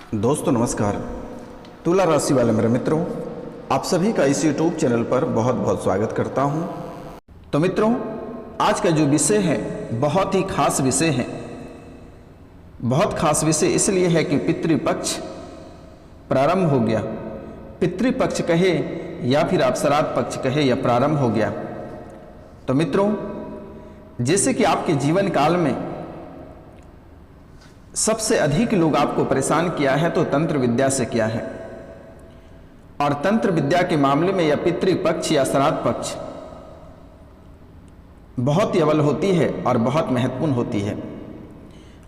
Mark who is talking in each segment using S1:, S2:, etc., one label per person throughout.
S1: दोस्तों नमस्कार। तुला राशि वाले मेरे मित्रों, आप सभी का इस यूट्यूब चैनल पर बहुत बहुत स्वागत करता हूं। तो मित्रों, आज का जो विषय है बहुत ही खास विषय है। बहुत खास विषय इसलिए है कि पितृपक्ष प्रारंभ हो गया। पितृपक्ष कहे या फिर आप श्राद्ध पक्ष कहे, यह प्रारंभ हो गया। तो मित्रों, जैसे कि आपके जीवन काल में सबसे अधिक लोग आपको परेशान किया है तो तंत्र विद्या से किया है। और तंत्र विद्या के मामले में यह पितृपक्ष या श्राद्ध पक्ष बहुत ही अव्वल होती है और बहुत महत्वपूर्ण होती है।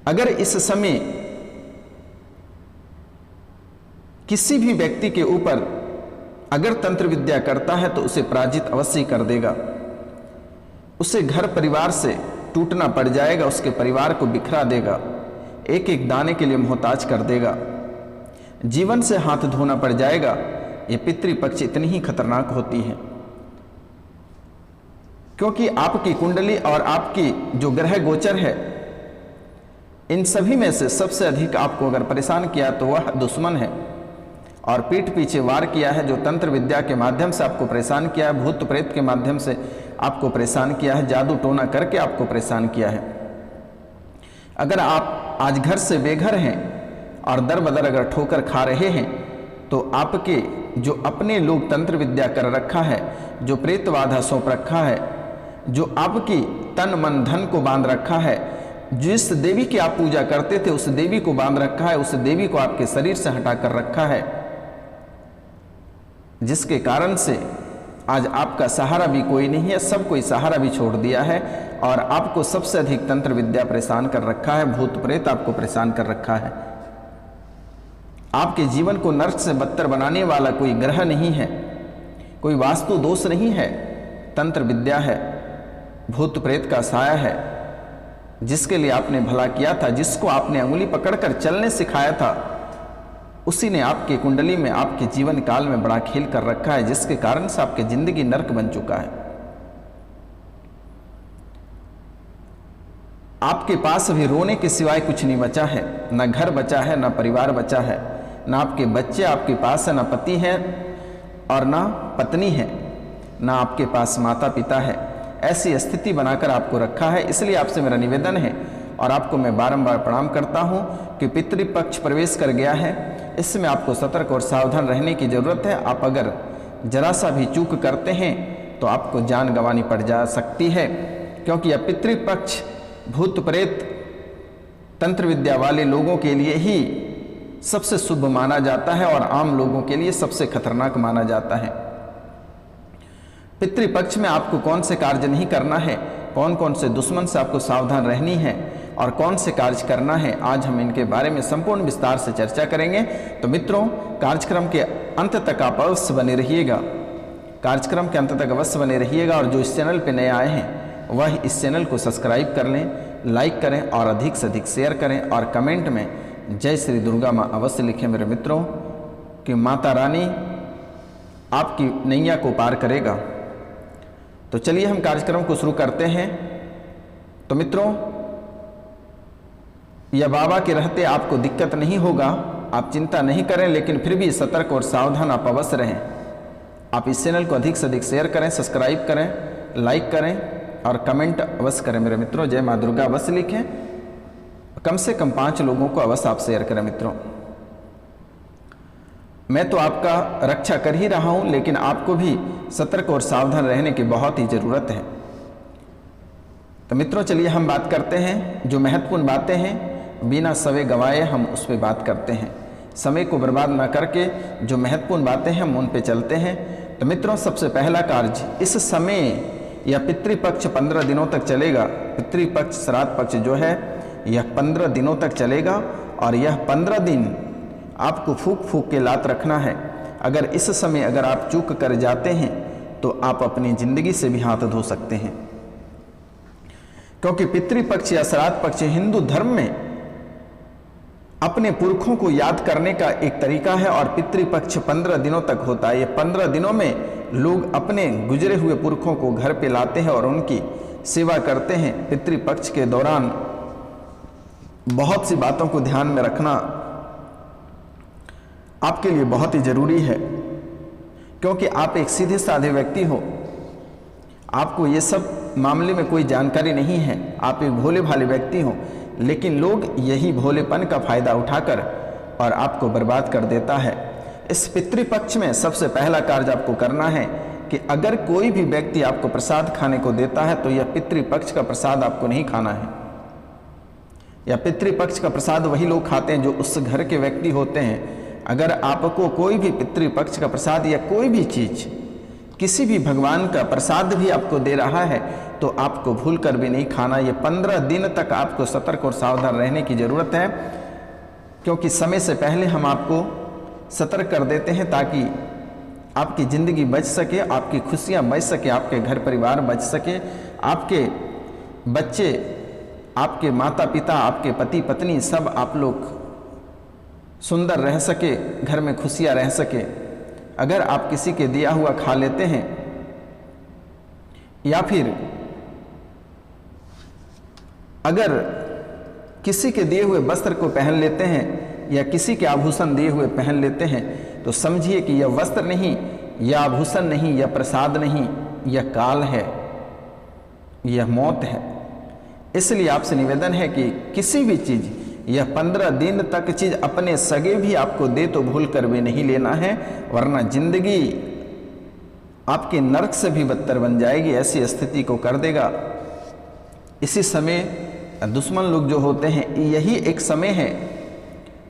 S1: अगर इस समय किसी भी व्यक्ति के ऊपर अगर तंत्र विद्या करता है तो उसे पराजित अवश्य कर देगा। उसे घर परिवार से टूटना पड़ जाएगा, उसके परिवार को बिखरा देगा, एक एक दाने के लिए मोहताज कर देगा, जीवन से हाथ धोना पड़ जाएगा। ये पितृपक्ष इतनी ही खतरनाक होती है, क्योंकि आपकी कुंडली और आपकी जो ग्रह गोचर है, इन सभी में से सबसे अधिक आपको अगर परेशान किया तो वह दुश्मन है। और पीठ पीछे वार किया है, जो तंत्र विद्या के माध्यम से आपको परेशान किया है, भूत प्रेत के माध्यम से आपको परेशान किया है, जादू टोना करके आपको परेशान किया है। अगर आप आज घर से बेघर हैं और दर बदर अगर ठोकर खा रहे हैं तो आपके जो अपने लोग तंत्र विद्या कर रखा है, जो प्रेतवाधा सौंप रखा है, जो आपकी तन मन धन को बांध रखा है, जिस देवी की आप पूजा करते थे उस देवी को बांध रखा है, उस देवी को आपके शरीर से हटा कर रखा है, जिसके कारण से आज आपका सहारा भी कोई नहीं है, सब कोई सहारा भी छोड़ दिया है। और आपको सबसे अधिक तंत्र विद्या परेशान कर रखा है, भूत प्रेत आपको परेशान कर रखा है। आपके जीवन को नर्क से बदतर बनाने वाला कोई ग्रह नहीं है, कोई वास्तु दोष नहीं है, तंत्र विद्या है, भूत प्रेत का साया है। जिसके लिए आपने भला किया था, जिसको आपने अंगुली पकड़कर चलने सिखाया था, उसी ने आपके कुंडली में आपके जीवन काल में बड़ा खेल कर रखा है, जिसके कारण से आपकी जिंदगी नर्क बन चुका है। आपके पास अभी रोने के सिवाय कुछ नहीं बचा है, ना घर बचा है, ना परिवार बचा है, ना आपके बच्चे आपके पास है, ना पति है और ना पत्नी है, ना आपके पास माता पिता है। ऐसी स्थिति बनाकर आपको रखा है। इसलिए आपसे मेरा निवेदन है और आपको मैं बारंबार प्रणाम करता हूं कि पितृपक्ष प्रवेश कर गया है। इसमें आपको सतर्क और सावधान रहने की जरूरत है। आप अगर जरा सा भी चूक करते हैं तो आपको जान गंवानी पड़ जा सकती है, क्योंकि यह पितृपक्ष भूत प्रेत तंत्र विद्या वाले लोगों के लिए ही सबसे शुभ माना जाता है और आम लोगों के लिए सबसे खतरनाक माना जाता है। पितृपक्ष में आपको कौन से कार्य नहीं करना है, कौन कौन से दुश्मन से आपको सावधान रहनी है और कौन से कार्य करना है, आज हम इनके बारे में संपूर्ण विस्तार से चर्चा करेंगे। तो मित्रों, कार्यक्रम के अंत तक आप अवश्य बने रहिएगा, कार्यक्रम के अंत तक अवश्य बने रहिएगा। और जो इस चैनल पर नए आए हैं वह इस चैनल को सब्सक्राइब कर लें, लाइक करें और अधिक से अधिक शेयर करें और कमेंट में जय श्री दुर्गा माँ अवश्य लिखें मेरे मित्रों, कि माता रानी आपकी नैया को पार करेगा। तो चलिए हम कार्यक्रम को शुरू करते हैं। तो मित्रों, यह बाबा के रहते आपको दिक्कत नहीं होगा, आप चिंता नहीं करें, लेकिन फिर भी सतर्क और सावधान आप अवश्य रहें। आप इस चैनल को अधिक से अधिक शेयर करें, सब्सक्राइब करें, लाइक करें और कमेंट अवश्य करें मेरे मित्रों। जय माँ दुर्गा अवश्य लिखें, कम से कम 5 लोगों को अवश्य आप शेयर करें मित्रों। मैं तो आपका रक्षा कर ही रहा हूं, लेकिन आपको भी सतर्क और सावधान रहने की बहुत ही जरूरत है। तो मित्रों, चलिए हम बात करते हैं। जो महत्वपूर्ण बातें हैं बिना समय गंवाए हम उस पर बात करते हैं, समय को बर्बाद ना करके जो महत्वपूर्ण बातें हैं हम उन पे चलते हैं। तो मित्रों, सबसे पहला कार्य, इस समय यह पितृपक्ष 15 दिनों तक चलेगा। पितृपक्ष श्राद्ध पक्ष जो है यह 15 दिनों तक चलेगा और यह 15 दिन आपको फूक फूक के लात रखना है। अगर इस समय अगर आप चूक कर जाते हैं तो आप अपनी जिंदगी से भी हाथ धो सकते हैं, क्योंकि पितृपक्ष या श्राद्ध पक्ष हिंदू धर्म में अपने पुरखों को याद करने का एक तरीका है। और पितृपक्ष 15 दिनों तक होता है। ये 15 दिनों में लोग अपने गुजरे हुए पुरखों को घर पे लाते हैं और उनकी सेवा करते हैं। पितृपक्ष के दौरान बहुत सी बातों को ध्यान में रखना आपके लिए बहुत ही जरूरी है, क्योंकि आप एक सीधे साधे व्यक्ति हो, आपको ये सब मामले में कोई जानकारी नहीं है, आप एक भोले भाले व्यक्ति हो, लेकिन लोग यही भोलेपन का फायदा उठाकर और आपको बर्बाद कर देता है। इस पितृपक्ष में सबसे पहला कार्य आपको करना है कि अगर कोई भी व्यक्ति आपको प्रसाद खाने को देता है तो यह पितृपक्ष का प्रसाद आपको नहीं खाना है। या पितृपक्ष का प्रसाद वही लोग खाते हैं जो उस घर के व्यक्ति होते हैं। अगर आपको कोई भी पितृपक्ष का प्रसाद या कोई भी चीज, किसी भी भगवान का प्रसाद भी आपको दे रहा है तो आपको भूल कर भी नहीं खाना। ये 15 दिन तक आपको सतर्क और सावधान रहने की जरूरत है, क्योंकि समय से पहले हम आपको सतर्क कर देते हैं ताकि आपकी ज़िंदगी बच सके, आपकी खुशियाँ बच सके, आपके घर परिवार बच सके, आपके बच्चे, आपके माता पिता, आपके पति पत्नी सब आप लोग सुंदर रह सके, घर में खुशियाँ रह सके। अगर आप किसी के दिया हुआ खा लेते हैं या फिर अगर किसी के दिए हुए वस्त्र को पहन लेते हैं या किसी के आभूषण दिए हुए पहन लेते हैं तो समझिए कि यह वस्त्र नहीं, यह आभूषण नहीं, यह प्रसाद नहीं, यह काल है, यह मौत है। इसलिए आपसे निवेदन है कि किसी भी चीज, यह 15 दिन तक चीज अपने सगे भी आपको दे तो भूल कर भी नहीं लेना है, वरना जिंदगी आपके नरक से भी बदतर बन जाएगी, ऐसी स्थिति को कर देगा। इसी समय दुश्मन लोग जो होते हैं, यही एक समय है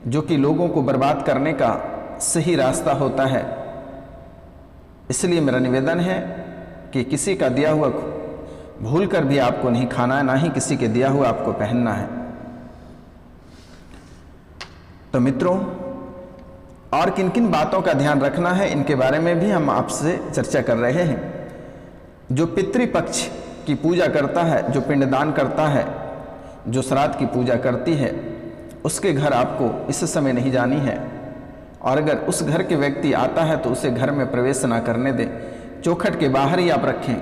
S1: जो कि लोगों को बर्बाद करने का सही रास्ता होता है। इसलिए मेरा निवेदन है कि किसी का दिया हुआ भूल कर भी आपको नहीं खाना है, ना ही किसी के दिया हुआ आपको पहनना है। तो मित्रों, और किन किन बातों का ध्यान रखना है इनके बारे में भी हम आपसे चर्चा कर रहे हैं। जो पितृपक्ष की पूजा करता है, जो पिंडदान करता है, जो श्राद्ध की पूजा करती है, उसके घर आपको इस समय नहीं जानी है। और अगर उस घर के व्यक्ति आता है तो उसे घर में प्रवेश ना करने दें, चौखट के बाहर ही आप रखें,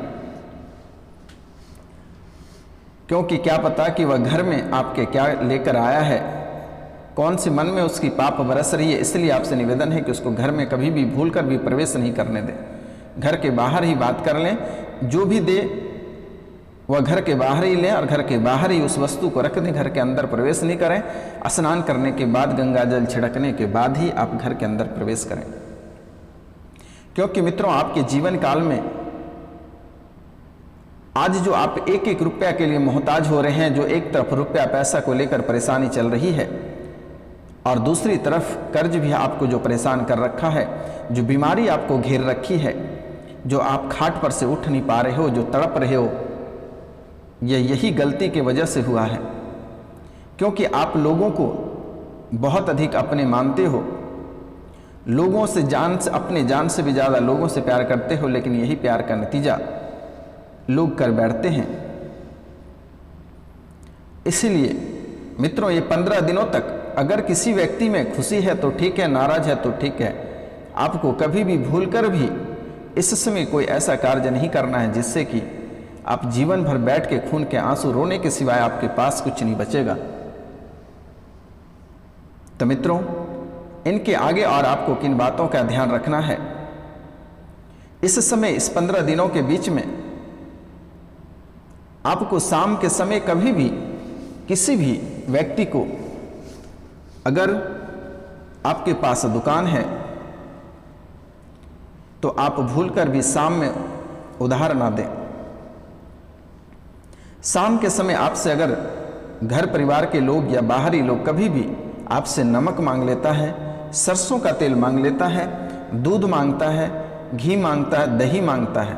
S1: क्योंकि क्या पता कि वह घर में आपके क्या लेकर आया है, कौन से मन में उसकी पाप बरस रही है। इसलिए आपसे निवेदन है कि उसको घर में कभी भी भूल कर भी प्रवेश नहीं करने दें, घर के बाहर ही बात कर लें। जो भी दे वह घर के बाहर ही लें और घर के बाहर ही उस वस्तु को रख दें, घर के अंदर प्रवेश नहीं करें। स्नान करने के बाद, गंगा जल छिड़कने के बाद ही आप घर के अंदर प्रवेश करें, क्योंकि मित्रों आपके जीवन काल में आज जो आप एक एक रुपया के लिए मोहताज हो रहे हैं, जो एक तरफ रुपया पैसा को लेकर परेशानी चल रही है और दूसरी तरफ कर्ज भी आपको जो परेशान कर रखा है, जो बीमारी आपको घेर रखी है, जो आप खाट पर से उठ नहीं पा रहे हो, जो तड़प रहे हो, यही गलती की वजह से हुआ है। क्योंकि आप लोगों को बहुत अधिक अपने मानते हो, लोगों से अपने जान से भी ज़्यादा लोगों से प्यार करते हो, लेकिन यही प्यार का नतीजा लोग कर बैठते हैं। इसलिए मित्रों, ये 15 दिनों तक अगर किसी व्यक्ति में खुशी है तो ठीक है, नाराज है तो ठीक है, आपको कभी भी भूल कर भी इस समय कोई ऐसा कार्य नहीं करना है जिससे कि आप जीवन भर बैठ के खून के आंसू रोने के सिवाय आपके पास कुछ नहीं बचेगा। तो मित्रों, इनके आगे और आपको किन बातों का ध्यान रखना है। इस समय, इस 15 दिनों के बीच में आपको शाम के समय कभी भी किसी भी व्यक्ति को, अगर आपके पास दुकान है तो आप भूलकर भी शाम में उधार ना दें। शाम के समय आपसे अगर घर परिवार के लोग या बाहरी लोग कभी भी आपसे नमक मांग लेता है, सरसों का तेल मांग लेता है, दूध मांगता है, घी मांगता है, दही मांगता है,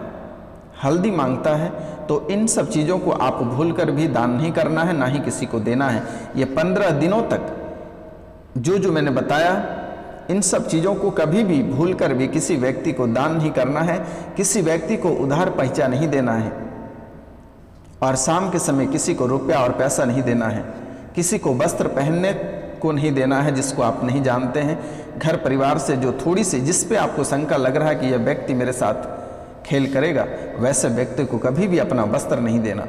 S1: हल्दी मांगता है, तो इन सब चीज़ों को आप भूलकर भी दान नहीं करना है, ना ही किसी को देना है। ये 15 दिनों तक जो मैंने बताया, इन सब चीज़ों को कभी भी भूलकर भी किसी व्यक्ति को दान नहीं करना है, किसी व्यक्ति को उधार पैसा नहीं देना है, और शाम के समय किसी को रुपया और पैसा नहीं देना है, किसी को वस्त्र पहनने को नहीं देना है जिसको आप नहीं जानते हैं। घर परिवार से जो थोड़ी सी, जिस पे आपको शंका लग रहा है कि यह व्यक्ति मेरे साथ खेल करेगा, वैसे व्यक्ति को कभी भी अपना वस्त्र नहीं देना।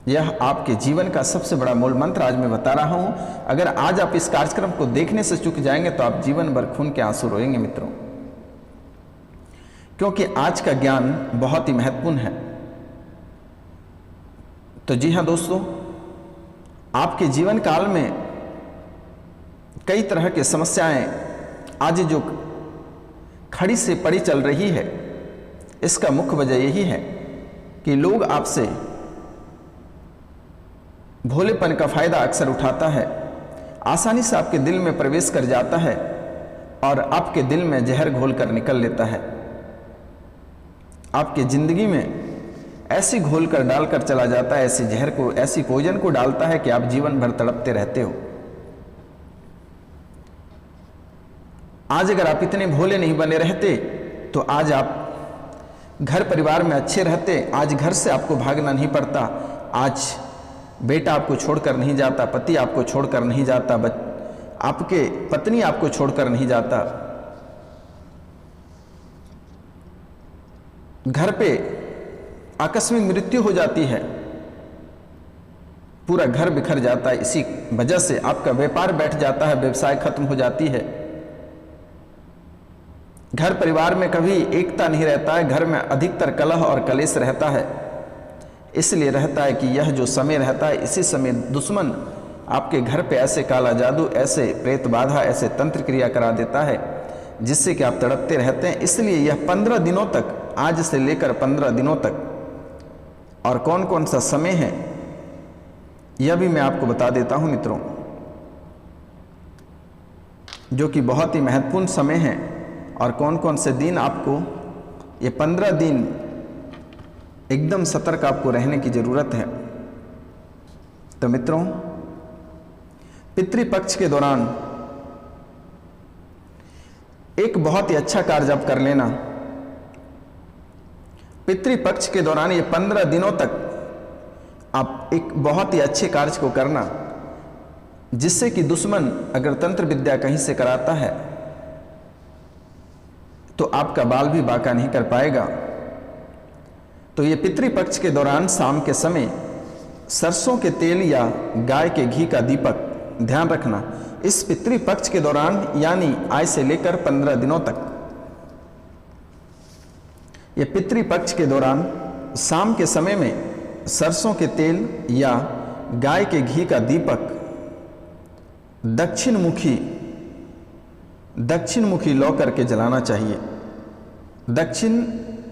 S1: यह आपके जीवन का सबसे बड़ा मूल मंत्र आज मैं बता रहा हूं। अगर आज आप इस कार्यक्रम को देखने से चूक जाएंगे तो आप जीवन भर खून के आंसू रोएंगे मित्रों, क्योंकि आज का ज्ञान बहुत ही महत्वपूर्ण है। तो जी हां दोस्तों, आपके जीवन काल में कई तरह की समस्याएं आज जो खड़ी से पड़ी चल रही है, इसका मुख्य वजह यही है कि लोग आपसे भोलेपन का फायदा अक्सर उठाता है, आसानी से आपके दिल में प्रवेश कर जाता है और आपके दिल में जहर घोल कर निकल लेता है। आपके जिंदगी में ऐसी घोल कर डालकर चला जाता है, ऐसी जहर को, ऐसी पॉइजन को डालता है कि आप जीवन भर तड़पते रहते हो। आज अगर आप इतने भोले नहीं बने रहते तो आज आप घर परिवार में अच्छे रहते, आज घर से आपको भागना नहीं पड़ता, आज बेटा आपको छोड़कर नहीं जाता, पति आपको छोड़कर नहीं जाता, आपके पत्नी आपको छोड़कर नहीं जाता, घर पे आकस्मिक मृत्यु हो जाती है, पूरा घर बिखर जाता है, इसी वजह से आपका व्यापार बैठ जाता है, व्यवसाय खत्म हो जाती है, घर परिवार में कभी एकता नहीं रहता है, घर में अधिकतर कलह और कलेश रहता है। इसलिए रहता है कि यह जो समय रहता है, इसी समय दुश्मन आपके घर पे ऐसे काला जादू, ऐसे प्रेत बाधा, ऐसे तंत्र क्रिया करा देता है जिससे कि आप तड़पते रहते हैं। इसलिए यह 15 दिनों तक, आज से लेकर 15 दिनों तक, और कौन कौन सा समय है यह भी मैं आपको बता देता हूं मित्रों, जो कि बहुत ही महत्वपूर्ण समय है। और कौन कौन से दिन आपको, ये 15 दिन एकदम सतर्क आपको रहने की जरूरत है। तो मित्रों, पितृपक्ष के दौरान एक बहुत ही अच्छा कार्य आप कर लेना। पितृपक्ष के दौरान ये 15 दिनों तक आप एक बहुत ही अच्छे कार्य को करना, जिससे कि दुश्मन अगर तंत्र विद्या कहीं से कराता है तो आपका बाल भी बाका नहीं कर पाएगा। तो ये पितृपक्ष के दौरान शाम के समय सरसों के तेल या गाय के घी का दीपक, ध्यान रखना, इस पितृपक्ष के दौरान यानी आज से लेकर 15 दिनों तक, ये पितृपक्ष के दौरान शाम के समय में सरसों के तेल या गाय के घी का दीपक दक्षिण मुखी लौ करके जलाना चाहिए। दक्षिण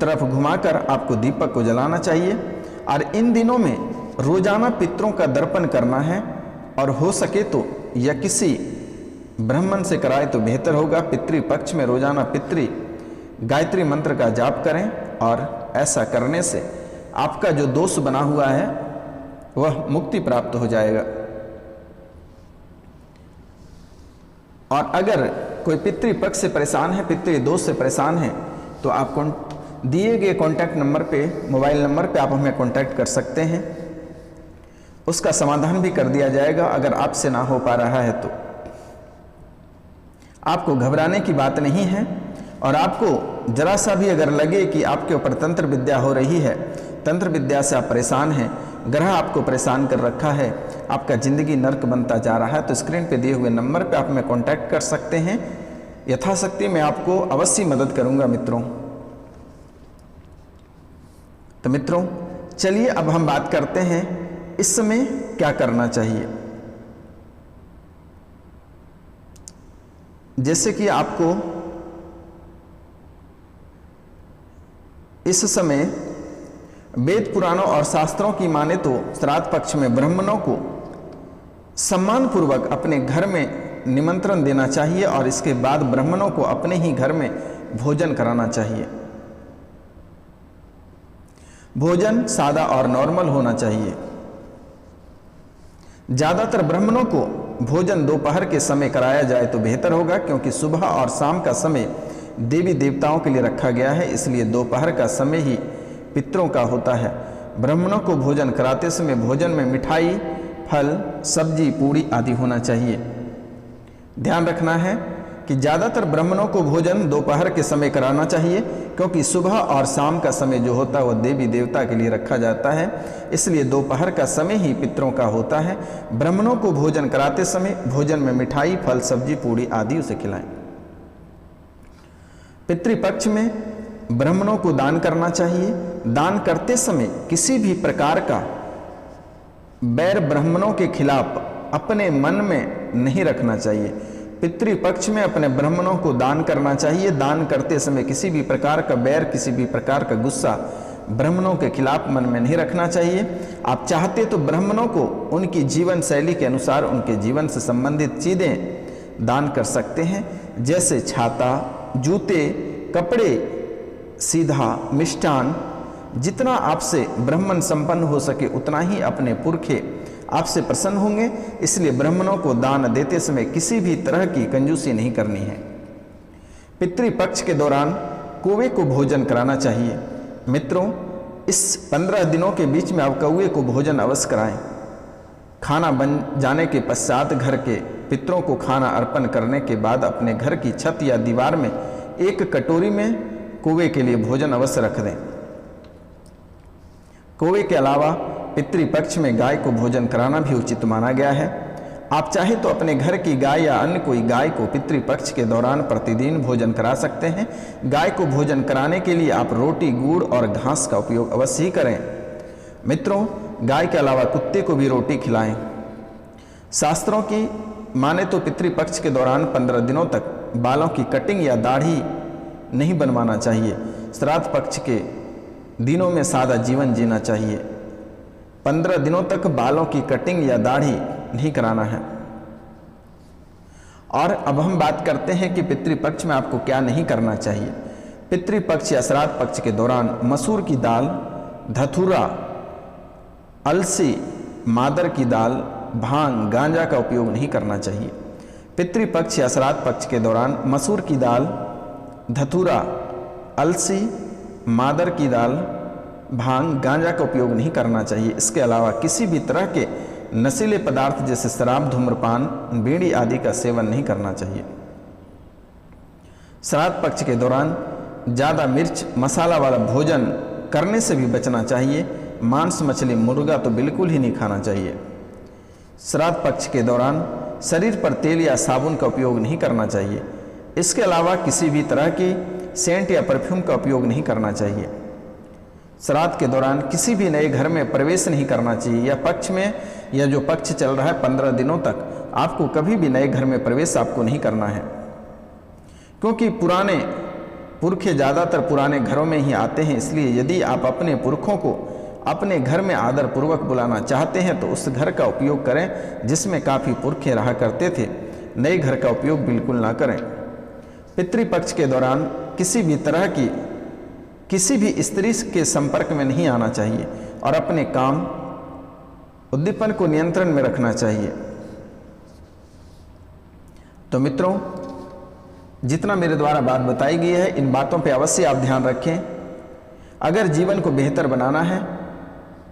S1: तरफ घुमाकर आपको दीपक को जलाना चाहिए। और इन दिनों में रोजाना पितरों का दर्पण करना है, और हो सके तो या किसी ब्राह्मण से कराए तो बेहतर होगा। पितृपक्ष में रोजाना पितृ गायत्री मंत्र का जाप करें, और ऐसा करने से आपका जो दोष बना हुआ है वह मुक्ति प्राप्त हो जाएगा। और अगर कोई पितृपक्ष से परेशान है, पितृदोष से परेशान है, तो आप दिए गए कॉन्टैक्ट नंबर पे, मोबाइल नंबर पे आप हमें कॉन्टैक्ट कर सकते हैं, उसका समाधान भी कर दिया जाएगा। अगर आपसे ना हो पा रहा है तो आपको घबराने की बात नहीं है। और आपको जरा सा भी अगर लगे कि आपके ऊपर तंत्र विद्या हो रही है, तंत्र विद्या से आप परेशान हैं, ग्रह आपको परेशान कर रखा है, आपका जिंदगी नर्क बनता जा रहा है, तो स्क्रीन पे दिए हुए नंबर पे आप हमें कांटेक्ट कर सकते हैं। यथाशक्ति मैं आपको अवश्य मदद करूंगा मित्रों। तो मित्रों, चलिए अब हम बात करते हैं इस समय क्या करना चाहिए। जैसे कि आपको इस समय वेद पुराणों और शास्त्रों की माने तो श्राद्ध पक्ष में ब्राह्मणों को सम्मान पूर्वक अपने घर में निमंत्रण देना चाहिए, और इसके बाद ब्राह्मणों को अपने ही घर में भोजन कराना चाहिए। भोजन सादा और नॉर्मल होना चाहिए। ज्यादातर ब्राह्मणों को भोजन दोपहर के समय कराया जाए तो बेहतर होगा, क्योंकि सुबह और शाम का समय देवी देवताओं के लिए रखा गया है, इसलिए दोपहर का समय ही पितरों का होता है। ब्राह्मणों को भोजन कराते समय भोजन में मिठाई, फल, सब्जी, पूड़ी आदि होना चाहिए। ध्यान रखना है कि ज़्यादातर ब्राह्मणों को भोजन दोपहर के समय कराना चाहिए, क्योंकि सुबह और शाम का समय जो होता है वह देवी देवता के लिए रखा जाता है, इसलिए दोपहर का समय ही पितरों का होता है। ब्राह्मणों को भोजन कराते समय भोजन में मिठाई, फल, सब्जी, पूड़ी आदि उसे खिलाएं। पितृपक्ष में ब्राह्मणों को दान करना चाहिए। दान करते समय किसी भी प्रकार का बैर ब्राह्मणों के खिलाफ अपने मन में नहीं रखना चाहिए। पितृपक्ष में अपने ब्राह्मणों को दान करना चाहिए। दान करते समय किसी भी प्रकार का बैर, किसी भी प्रकार का गुस्सा ब्राह्मणों के खिलाफ मन में नहीं रखना चाहिए। आप चाहते तो ब्राह्मणों को उनकी जीवन शैली के अनुसार उनके जीवन से संबंधित चीज़ें दान कर सकते हैं, जैसे छाता, जूते, कपड़े, सीधा, मिष्ठान। जितना आपसे ब्राह्मण संपन्न हो सके उतना ही अपने पुरखे आपसे प्रसन्न होंगे, इसलिए ब्राह्मणों को दान देते समय किसी भी तरह की कंजूसी नहीं करनी है। पितृपक्ष के दौरान कौवे को भोजन कराना चाहिए। मित्रों, इस 15 दिनों के बीच में आप कौवे को भोजन अवश्य कराएं। खाना बन जाने के पश्चात घर के पितरों को खाना अर्पण करने के बाद अपने घर की छत या दीवार में एक कटोरी में कौवे के लिए भोजन अवश्य रख दें। कौवे के अलावा पितृपक्ष में गाय को भोजन कराना भी उचित माना गया है। आप चाहे तो अपने घर की गाय या अन्य कोई गाय को पितृपक्ष के दौरान प्रतिदिन भोजन करा सकते हैं। गाय को भोजन कराने के लिए आप रोटी, गुड़ और घास का उपयोग अवश्य ही करें। मित्रों, गाय के अलावा कुत्ते को भी रोटी खिलाएं। शास्त्रों की माने तो पितृपक्ष के दौरान 15 दिनों तक बालों की कटिंग या दाढ़ी नहीं बनवाना चाहिए। श्राद्ध पक्ष के दिनों में सादा जीवन जीना चाहिए। 15 दिनों तक बालों की कटिंग या दाढ़ी नहीं कराना है। और अब हम बात करते हैं कि पितृपक्ष में आपको क्या नहीं करना चाहिए। पितृपक्ष या श्राद्ध पक्ष के दौरान मसूर की दाल, धतूरा, अलसी, मादर की दाल, भांग, गांजा का उपयोग नहीं करना चाहिए। पितृपक्ष या श्राद्ध पक्ष के दौरान मसूर की दाल, धतूरा, अलसी, मादर की दाल, भांग, गांजा का उपयोग नहीं करना चाहिए। इसके अलावा किसी भी तरह के नशीले पदार्थ जैसे शराब, धूम्रपान, बीड़ी आदि का सेवन नहीं करना चाहिए। श्राद्ध पक्ष के दौरान ज़्यादा मिर्च मसाला वाला भोजन करने से भी बचना चाहिए। मांस, मछली, मुर्गा तो बिल्कुल ही नहीं खाना चाहिए। श्राद्ध पक्ष के दौरान शरीर पर तेल या साबुन का उपयोग नहीं करना चाहिए। इसके अलावा किसी भी तरह की सेंट या परफ्यूम का उपयोग नहीं करना चाहिए। श्राद्ध के दौरान किसी भी नए घर में प्रवेश नहीं करना चाहिए। या पक्ष में या जो पक्ष चल रहा है 15 दिनों तक आपको कभी भी नए घर में प्रवेश आपको नहीं करना है, क्योंकि पुराने पुरखे ज़्यादातर पुराने घरों में ही आते हैं। इसलिए यदि आप अपने पुरखों को अपने घर में आदर पूर्वक बुलाना चाहते हैं तो उस घर का उपयोग करें जिसमें काफ़ी पुरखे रहा करते थे। नए घर का उपयोग बिल्कुल ना करें। पितृपक्ष के दौरान किसी भी तरह की किसी भी स्त्री के संपर्क में नहीं आना चाहिए और अपने काम उद्दीपन को नियंत्रण में रखना चाहिए। तो मित्रों, जितना मेरे द्वारा बात बताई गई है इन बातों पे अवश्य आप ध्यान रखें। अगर जीवन को बेहतर बनाना है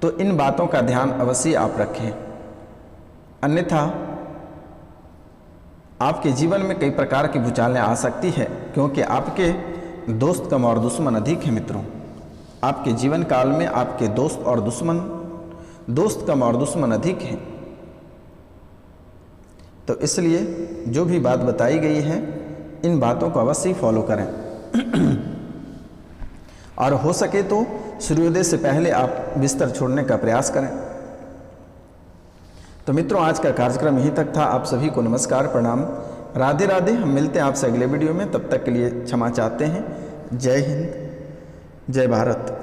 S1: तो इन बातों का ध्यान अवश्य आप रखें, अन्यथा आपके जीवन में कई प्रकार की भूचालें आ सकती है, क्योंकि आपके दोस्त कम और दुश्मन अधिक हैं। मित्रों, आपके जीवन काल में आपके दोस्त कम और दुश्मन अधिक हैं। तो इसलिए जो भी बात बताई गई है इन बातों को अवश्य फॉलो करें और हो सके तो सूर्योदय से पहले आप बिस्तर छोड़ने का प्रयास करें। तो मित्रों, आज का कार्यक्रम यहीं तक था। आप सभी को नमस्कार, प्रणाम, राधे राधे। हम मिलते हैं आपसे अगले वीडियो में। तब तक के लिए क्षमा चाहते हैं। जय हिंद, जय भारत।